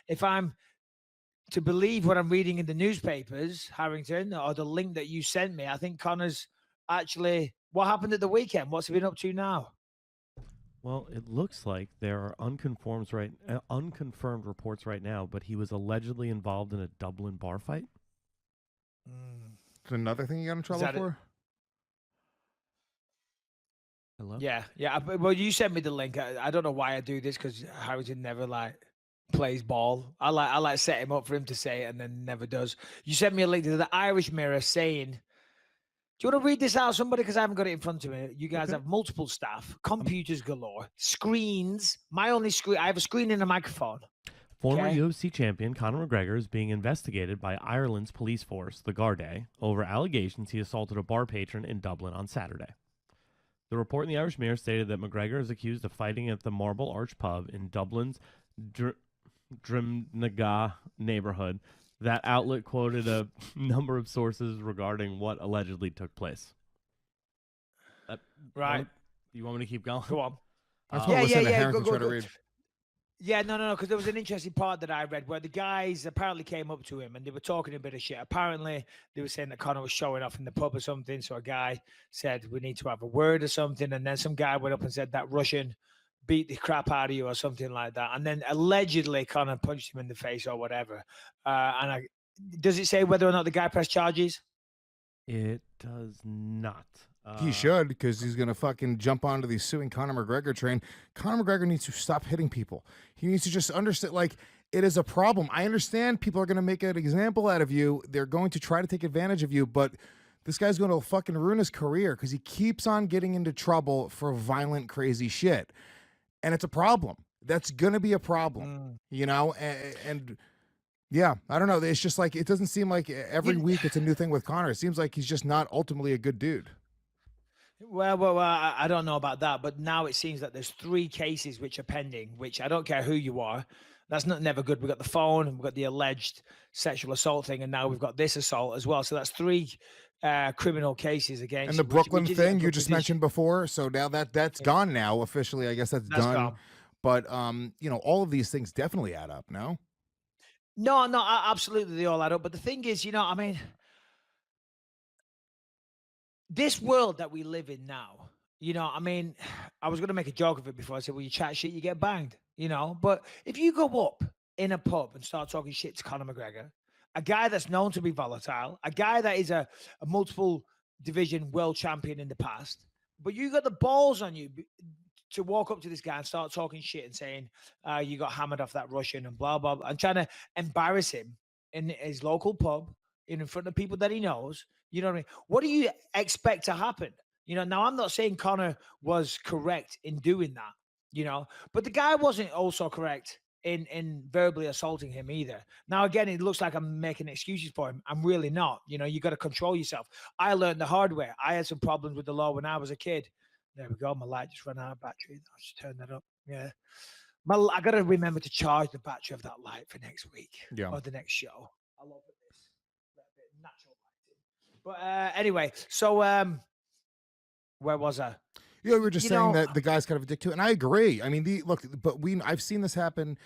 if I'm to believe what I'm reading in the newspapers, Harrington, or the link that you sent me, I think Conor's actually. What happened at the weekend? What's he been up to now? Well, it looks like there are unconfirmed reports right now, but he was allegedly involved in a Dublin bar fight. Mm. It's another thing you got in Is trouble that it? for? Hello? Yeah. Well, you sent me the link. I don't know why I do this because Harrington never plays ball. I set him up for him to say it and then never does. You sent me a link to the Irish Mirror saying, "Do you want to read this out, somebody? Because I haven't got it in front of me. You guys Okay. have multiple staff, computers galore, screens. My only screen. I have a screen and a microphone. Former Okay. UFC champion Conor McGregor is being investigated by Ireland's police force, the Gardaí, over allegations he assaulted a bar patron in Dublin on Saturday. The report in the Irish Mirror stated that McGregor is accused of fighting at the Marble Arch pub in Dublin's Drumnagah neighborhood. That outlet quoted a number of sources regarding what allegedly took place. Right. You want me to keep going? Go on. I just want to listen to Harrington Go, try go. to read. Yeah, no, because there was an interesting part that I read where the guys apparently came up to him and they were talking a bit of shit. Apparently, they were saying that Conor was showing off in the pub or something. So a guy said, "We need to have a word or something." And then some guy went up and said that Russian beat the crap out of you or something like that. And then allegedly Conor punched him in the face or whatever. Does it say whether or not the guy pressed charges? It does not. He should, because he's going to fucking jump onto the suing Conor McGregor train. Conor McGregor needs to stop hitting people. He needs to just understand, like, it is a problem. I understand people are going to make an example out of you. They're going to try to take advantage of you, but this guy's going to fucking ruin his career because he keeps on getting into trouble for violent, crazy shit. And it's a problem. That's going to be a problem, you know? And yeah, I don't know. It's just like, it doesn't seem like every week it's a new thing with Conor. It seems like he's just not ultimately a good dude. Well, I don't know about that, but now it seems that there's 3 cases which are pending, which I don't care who you are. That's never good. We've got the phone, we've got the alleged sexual assault thing, and now we've got this assault as well. So that's 3 criminal cases against. And the Brooklyn thing you just mentioned before. before, so now that's gone now officially. I guess that's done. Gone. But you know, all of these things definitely add up. No, absolutely, they all add up. But the thing is, I mean, this world that we live in now, I mean, I was going to make a joke of it before. I said, well, you chat shit, you get banged, But if you go up in a pub and start talking shit to Conor McGregor, a guy that's known to be volatile, a guy that is a multiple division world champion in the past, but you got the balls on you to walk up to this guy and start talking shit and saying, you got hammered off that Russian and blah, blah, blah, and trying to embarrass him in his local pub in front of people that he knows. You know what I mean? What do you expect to happen? Now I'm not saying Conor was correct in doing that, but the guy wasn't also correct in verbally assaulting him either. Now, again, it looks like I'm making excuses for him. I'm really not. You got to control yourself. I learned the hard way. I had some problems with the law when I was a kid. There we go. My light just ran out of battery. I'll just turn that up. Yeah. I got to remember to charge the battery of that light for next week or the next show. I'll open this. Natural lighting. But anyway, so where was I? Yeah, we were just saying that the guy's kind of a dick too, and I agree. I mean, I've seen this happen,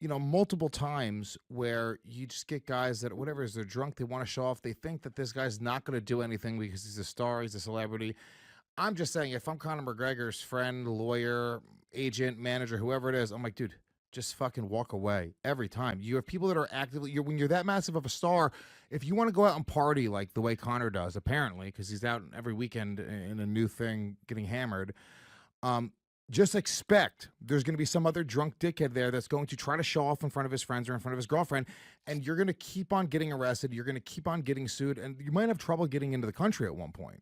multiple times where you just get guys that whatever is they're drunk, they want to show off, they think that this guy's not going to do anything because he's a star, he's a celebrity. I'm just saying, if I'm Conor McGregor's friend, lawyer, agent, manager, whoever it is, I'm like, dude, just fucking walk away every time. You have people that are actively, when you're that massive of a star, if you want to go out and party like the way Conor does, apparently, because he's out every weekend in a new thing getting hammered, just expect there's going to be some other drunk dickhead there that's going to try to show off in front of his friends or in front of his girlfriend, and you're going to keep on getting arrested, you're going to keep on getting sued, and you might have trouble getting into the country at one point.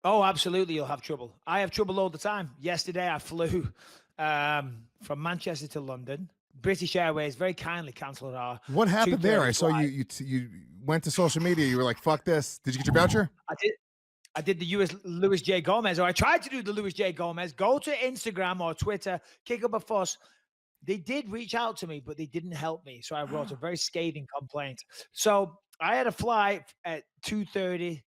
Oh, absolutely, you'll have trouble. I have trouble all the time. Yesterday, I flew from Manchester to London. British Airways very kindly cancelled our. What happened there? I saw you went to social media. You were like, "Fuck this." Did you get your voucher? I did the US Louis J. Gomez, or I tried to do the Louis J. Gomez. Go to Instagram or Twitter, kick up a fuss. They did reach out to me, but they didn't help me. So I wrote a very scathing complaint. So I had a flight at 2:30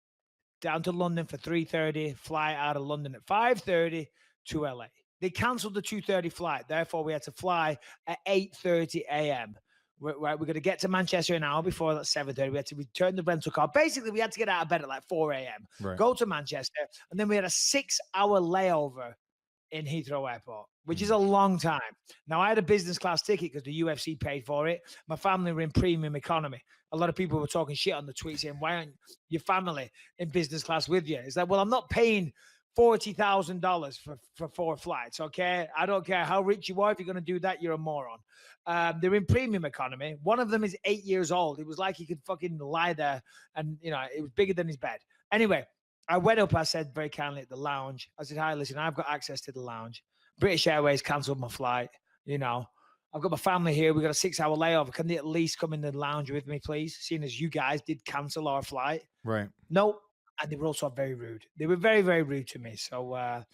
down to London for 3:30. Fly out of London at 5:30 to LA. They canceled the 2:30 flight. Therefore, we had to fly at 8:30 a.m. We're going to get to Manchester an hour before that 7:30. We had to return the rental car. Basically, we had to get out of bed at like 4 a.m., Right. go to Manchester, and then we had a 6-hour layover in Heathrow Airport, which is a long time. Now, I had a business class ticket because the UFC paid for it. My family were in premium economy. A lot of people were talking shit on the tweet saying, why aren't your family in business class with you? It's like, well, I'm not paying $40,000 for 4 flights, okay? I don't care how rich you are. If you're going to do that, you're a moron. They're in premium economy. One of them is 8 years old. It was like he could fucking lie there and, you know, it was bigger than his bed. Anyway, I went up, I said very kindly at the lounge, I said, hi, listen, I've got access to the lounge. British Airways canceled my flight. You know, I've got my family here. We got a 6-hour layover. Can they at least come in the lounge with me, please? Seeing as you guys did cancel our flight. Right. Nope. And they were also very rude. They were very, very rude to me. So I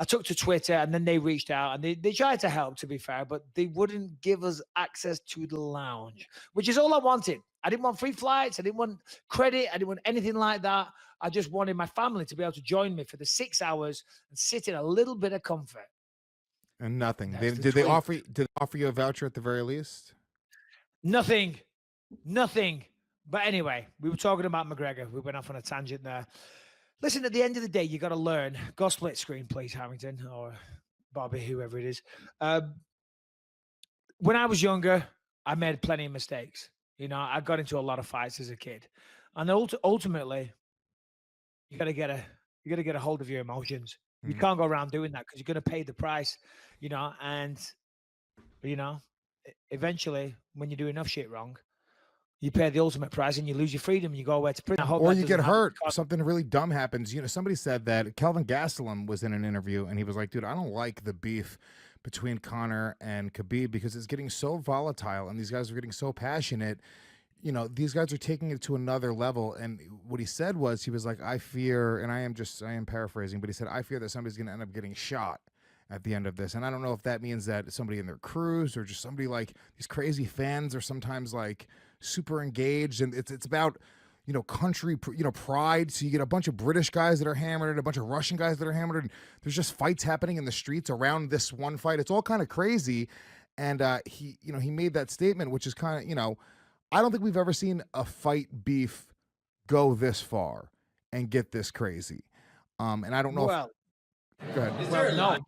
took to Twitter and then they reached out and they tried to help, to be fair, but they wouldn't give us access to the lounge, which is all I wanted. I didn't want free flights. I didn't want credit. I didn't want anything like that. I just wanted my family to be able to join me for the 6 hours and sit in a little bit of comfort. And nothing. That's Did they offer you a voucher at the very least? Nothing. But anyway, we were talking about McGregor. We went off on a tangent there. Listen, at the end of the day, you got to learn. Go split screen, please, Harrington, or Bobby, whoever it is. When I was younger, I made plenty of mistakes. You know, I got into a lot of fights as a kid. And ultimately, you got to get a hold of your emotions. You can't go around doing that because you're going to pay the price, you know, and, you know, eventually when you do enough shit wrong, you pay the ultimate price and you lose your freedom. You go away to prison. Or you get hurt. Something really dumb happens. You know, somebody said that Kelvin Gastelum was in an interview and he was like, dude, I don't like the beef between Conor and Khabib because it's getting so volatile and these guys are getting so passionate. You know, these guys are taking it to another level. And what he said was, he was like, I fear, and I am paraphrasing, but he said, I fear that somebody's going to end up getting shot at the end of this. And I don't know if that means that somebody in their crews or just somebody like these crazy fans are sometimes like super engaged. And it's about, you know, country, you know, pride. So you get a bunch of British guys that are hammered and a bunch of Russian guys that are hammered. And there's just fights happening in the streets around this one fight. It's all kind of crazy. And he made that statement, which is kind of, you know, I don't think we've ever seen a fight beef go this far and get this crazy. And I don't know. Well, go ahead. Is there no.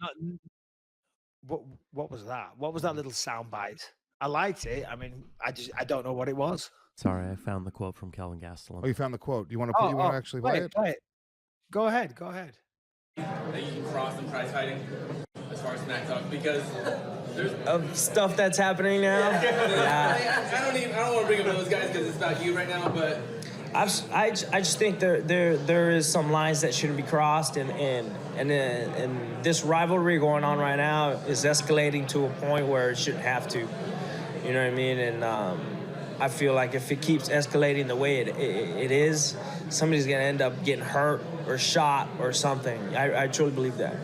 What was that? What was that little soundbite? I liked it. I mean, I don't know what it was. Sorry, I found the quote from Kelvin Gastelum. Oh, you found the quote. Do you want to actually play it? Play it. Go ahead. That you can cross and prize fighting as far as smack talk because there's stuff that's happening now. Yeah. I don't want to bring up those guys because it's about you right now, but I just think there is some lines that shouldn't be crossed, and this rivalry going on right now is escalating to a point where it shouldn't have to. You know what I mean? And I feel like if it keeps escalating the way it is, somebody's gonna end up getting hurt or shot or something. I truly believe that.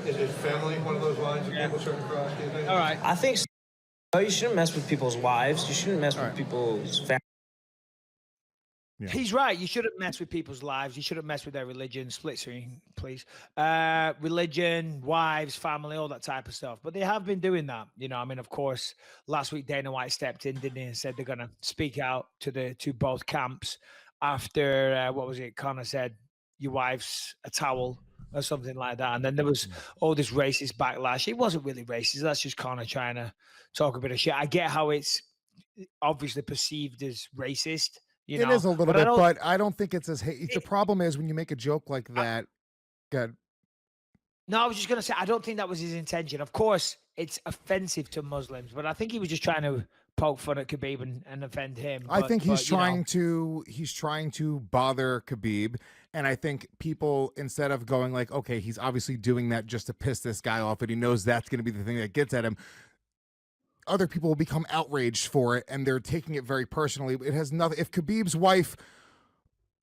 Is family one of those lines that people shouldn't cross? Do you think? All right. I think so. You shouldn't mess with people's wives. You shouldn't mess with people's family. Yeah. He's right. You shouldn't mess with people's lives. You shouldn't mess with their religion. Split screen, please. Religion, wives, family, all that type of stuff. But they have been doing that. You know, I mean, of course, last week Dana White stepped in, didn't he, and said they're going to speak out to both camps after, what was it? Conor said, your wife's a towel or something like that. And then there was all this racist backlash. It wasn't really racist. That's just Conor trying to talk a bit of shit. I get how it's obviously perceived as racist. You know? It is a little bit, but I don't think it's as the problem is when you make a joke like that. Good. No, I was just going to say, I don't think that was his intention. Of course, it's offensive to Muslims, but I think he was just trying to poke fun at Khabib and offend him. I think he's trying to bother Khabib. And I think people, instead of going like, okay, he's obviously doing that just to piss this guy off, and he knows that's going to be the thing that gets at him, other people will become outraged for it, and they're taking it very personally. It has nothing. If Khabib's wife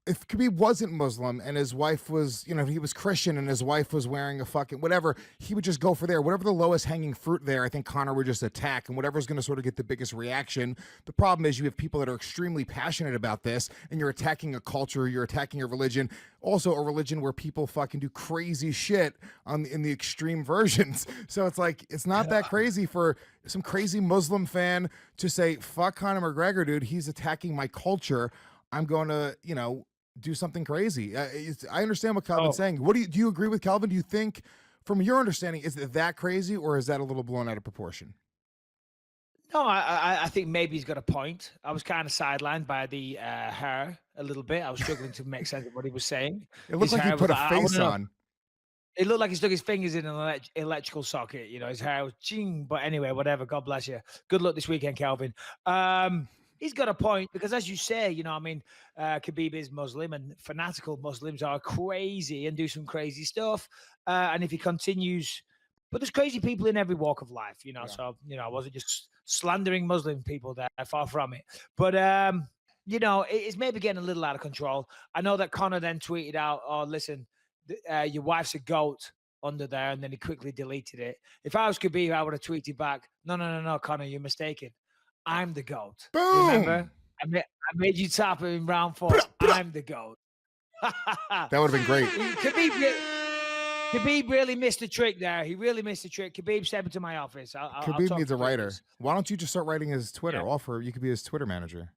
if Khabib wasn't Muslim and his wife was, he was Christian and his wife was wearing a fucking whatever, he would just go for there. Whatever the lowest hanging fruit there, I think Conor would just attack, and whatever's going to sort of get the biggest reaction. The problem is you have people that are extremely passionate about this, and you're attacking a culture, you're attacking a religion, also a religion where people fucking do crazy shit in the extreme versions. So it's like, it's not that crazy for some crazy Muslim fan to say, fuck Conor McGregor, dude, he's attacking my culture. I'm going to, do something crazy. I understand what Calvin's saying. What do you agree with Calvin? Do you think, from your understanding, is it that crazy, or is that a little blown out of proportion? No, I think maybe he's got a point. I was kind of sidelined by the hair a little bit. I was struggling to make sense of what he was saying. It looked like he put a face on. It looked like he stuck his fingers in an electrical socket. His hair was ching. But anyway, whatever. God bless you. Good luck this weekend, Calvin. He's got a point because, as you say, Khabib is Muslim, and fanatical Muslims are crazy and do some crazy stuff. And if he continues, but there's crazy people in every walk of life, Yeah. So, I wasn't just slandering Muslim people there, far from it. But, it's maybe getting a little out of control. I know that Conor then tweeted out, "Oh, listen, your wife's a goat," under there, and then he quickly deleted it. If I was Khabib, I would have tweeted back, No, Conor, you're mistaken. I'm the GOAT. Boom! Remember? I made you tap in round 4. I'm the GOAT. That would have been great. Khabib really missed the trick there. He really missed the trick. Khabib, step into my office. Khabib needs a writer. Why don't you just start writing his Twitter? Yeah. You could be his Twitter manager.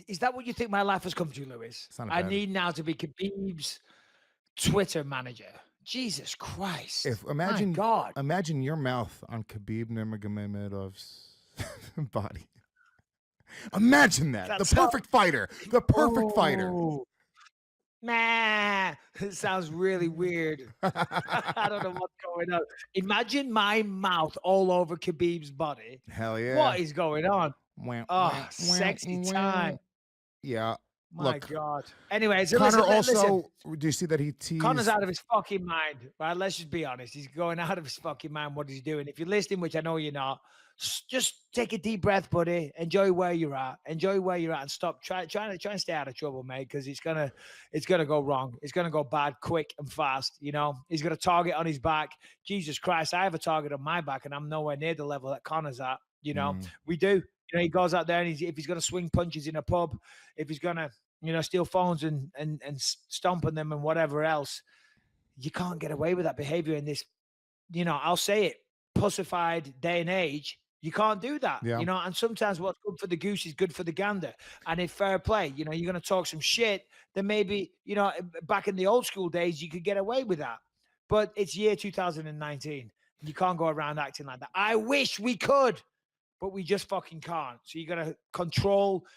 Is that what you think my life has come to, Lewis? I need now to be Khabib's Twitter manager. Jesus Christ. Imagine God. your mouth on Khabib Nurmagomedov's body. Imagine that. The perfect fighter. The perfect fighter. Nah, it sounds really weird. I don't know what's going on. Imagine my mouth all over Khabib's body. Hell yeah. What is going on? Sexy time. Yeah. My God. Anyway, so Conor listen. Do you see that he teased? Conor's out of his fucking mind, right? Let's just be honest. He's going out of his fucking mind. What he's doing. If you're listening, which I know you're not, just take a deep breath, buddy. Enjoy where you're at. And stop try and stay out of trouble, mate, because it's gonna go wrong. It's gonna go bad quick and fast. He's got a target on his back. Jesus Christ, I have a target on my back, and I'm nowhere near the level that Conor's at. We do. He goes out there, and if he's gonna swing punches in a pub, if he's gonna steal phones and stomp on them and whatever else, you can't get away with that behavior in this, I'll say it, pussified day and age. You can't do that, and sometimes what's good for the goose is good for the gander. And if fair play, you're going to talk some shit, then maybe, back in the old school days, you could get away with that. But it's year 2019. You can't go around acting like that. I wish we could, but we just fucking can't. So you got to control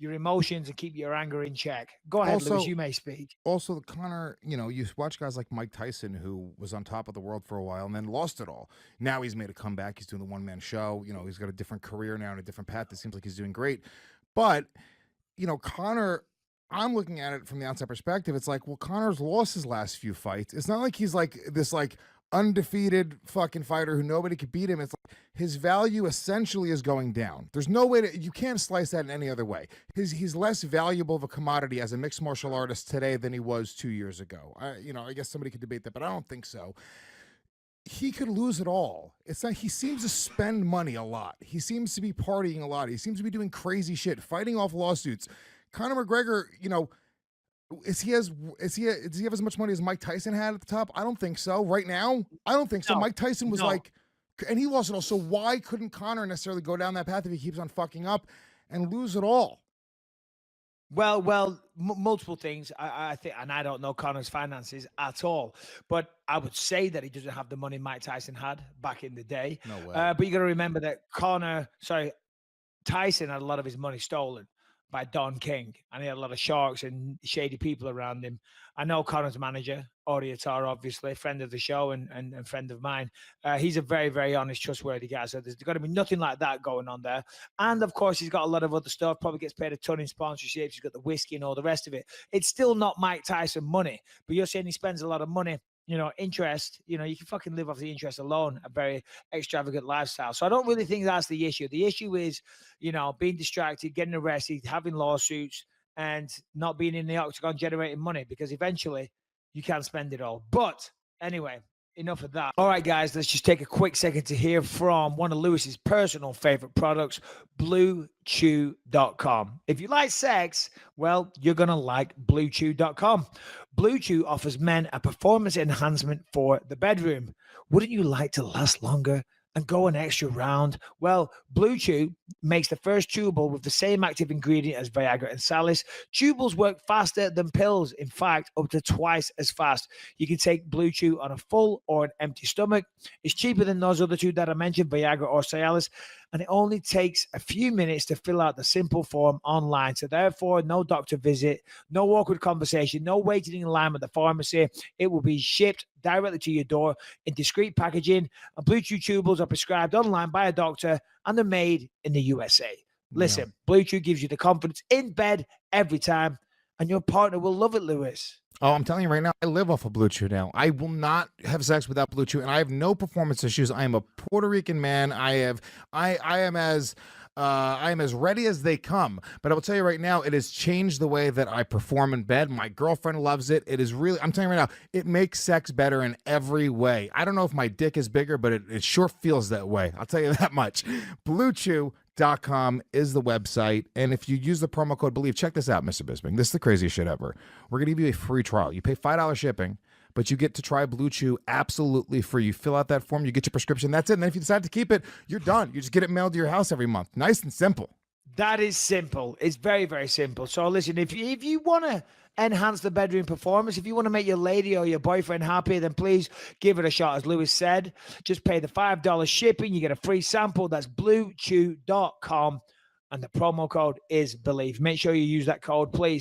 your emotions and keep your anger in check. Go ahead, Lewis, you may speak. Also, Conor, you watch guys like Mike Tyson, who was on top of the world for a while and then lost it all. Now he's made a comeback. He's doing the one-man show. He's got a different career now and a different path. It seems like he's doing great. But, Conor, I'm looking at it from the outside perspective. It's like, well, Conor's lost his last few fights. It's not like he's like this undefeated fucking fighter who nobody could beat him. It's like his value essentially is going down. There's no way you can't slice that in any other way. He's less valuable of a commodity as a mixed martial artist today than he was 2 years ago. I guess somebody could debate that, but I don't think so. He could lose it all. It's not, he seems to spend money a lot. He seems to be partying a lot. He seems to be doing crazy shit, fighting off lawsuits. Conor McGregor, does he have as much money as Mike Tyson had at the top? I don't think so. Right now, I don't think so. Mike Tyson was and he lost it all. So why couldn't Conor necessarily go down that path if he keeps on fucking up and lose it all? Well, multiple things. I think, and I don't know Conor's finances at all, but I would say that he doesn't have the money Mike Tyson had back in the day. No way. But you got to remember that Tyson had a lot of his money stolen by Don King, and he had a lot of sharks and shady people around him. I know Conor's manager, Audiotar, obviously, friend of the show and friend of mine. He's a very, very honest, trustworthy guy. So there's got to be nothing like that going on there. And of course, he's got a lot of other stuff, probably gets paid a ton in sponsorships. He's got the whiskey and all the rest of it. It's still not Mike Tyson money, but you're saying he spends a lot of money. Interest, you can fucking live off the interest alone, a very extravagant lifestyle. So I don't really think that's the issue. The issue is, being distracted, getting arrested, having lawsuits, and not being in the octagon generating money, because eventually you can't spend it all. But anyway, enough of that. All right, guys, let's just take a quick second to hear from one of Lewis's personal favorite products, bluechew.com. If you like sex, well, you're going to like bluechew.com. Blue Chew offers men a performance enhancement for the bedroom. Wouldn't you like to last longer and go an extra round? Well, Blue Chew makes the first chewable with the same active ingredient as Viagra and Cialis. Chewables work faster than pills. In fact, up to twice as fast. You can take Blue Chew on a full or an empty stomach. It's cheaper than those other two that I mentioned, Viagra or Cialis, and it only takes a few minutes to fill out the simple form online. So therefore, no doctor visit, no awkward conversation, no waiting in line at the pharmacy. It will be shipped directly to your door in discreet packaging. And Blue Chew chewables are prescribed online by a doctor, and they're made in the USA. Listen, Blue Chew gives you the confidence in bed every time, and your partner will love it, Lewis. Oh, I'm telling you right now, I live off of Blue Chew now. I will not have sex without Blue Chew, and I have no performance issues. I am a Puerto Rican man. I am as ready as they come. But I will tell you right now, it has changed the way that I perform in bed. My girlfriend loves it. It is really, I'm telling you right now, it makes sex better in every way. I don't know if my dick is bigger, but it sure feels that way. I'll tell you that much. BlueChew.com is the website, and if you use the promo code BELIEVE, check this out, Mr. Bisping. This is the craziest shit ever. We're going to give you a free trial. You pay $5 shipping, but you get to try Blue Chew absolutely free. You fill out that form, you get your prescription, that's it. And then if you decide to keep it, you're done. You just get it mailed to your house every month. Nice and simple. That is simple. It's very, very simple. So listen, if you want to enhance the bedroom performance, if you want to make your lady or your boyfriend happy, then please give it a shot. As Lewis said, just pay the $5 shipping. You get a free sample. That's bluechew.com. And the promo code is BELIEVE. Make sure you use that code, please.